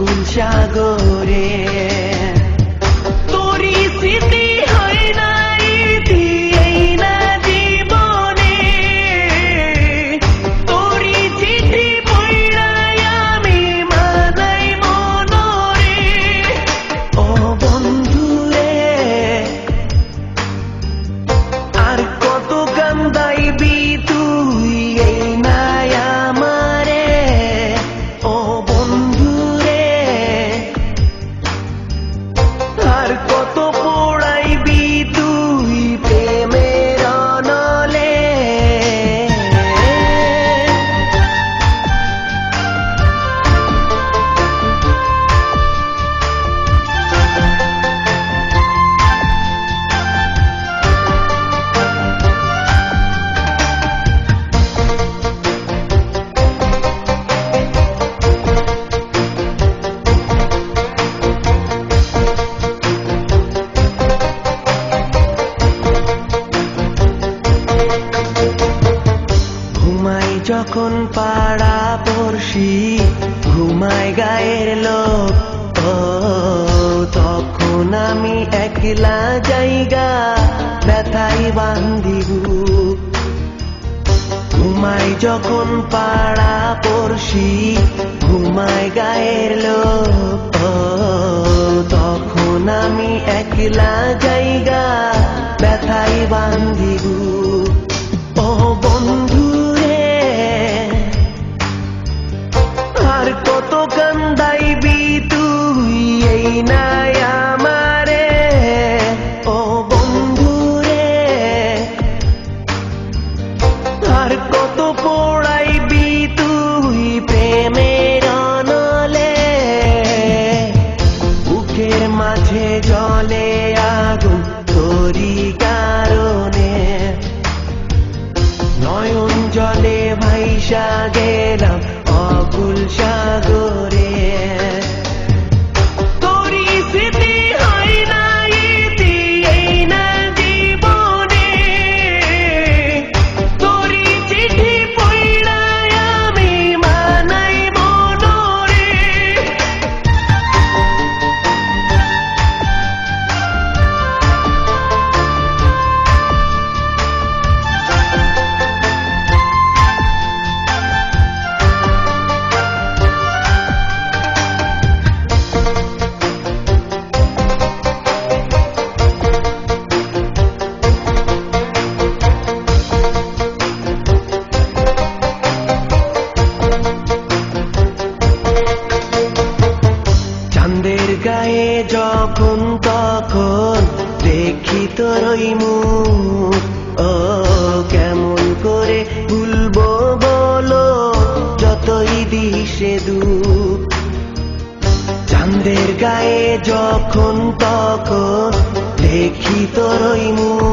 অকুল সাগরে তোরি স্মৃতি হয় নাই দিয়েই না জীবনে তোরি চিঠি পড়াই আমি মানাই মনরে ও বন্ধুরে আর কত কান্দাইবি তুই এই নাই আমারে ও বন্ধুরে আর কত পড়াইবি তুই প্রেমের অনলে ঘুমাই যখন পাড়া পড়শি ঘুমায় গায়ের লোক ও তখন আমি একলা জায়গা ব্যথাই বান্ধিবু ঘুমাই যখন পাড়া পড়শি ঘুমায় গায়ের লোক ও তখন আমি একলা জায়গা ব্যথাই বান্ধিবু ও বন্ধুরে আর কত কান্দাইবি তুই এই নাই আমারে ও বন্ধুরে আর কত পড়াইবি তুই প্রেমের অনলে বুকের মাঝে জলে আগুন তোরি কারণে নয়ন জলে ভাইসা গেলাম অকুল সাগরে তোরি স্মৃতি হয় নাই দিয়েই না জীবনে তোরি চিঠি পড়াই আমি মানাই মনরে চাঁদের গায়ে যখন তখন দেখি তোর ওই মুখ ও কেমন করে ভুলবো বলো যতই দিশে দুঃখ চাঁদের গায়ে যখন তখন দেখি তোর ওই মুখ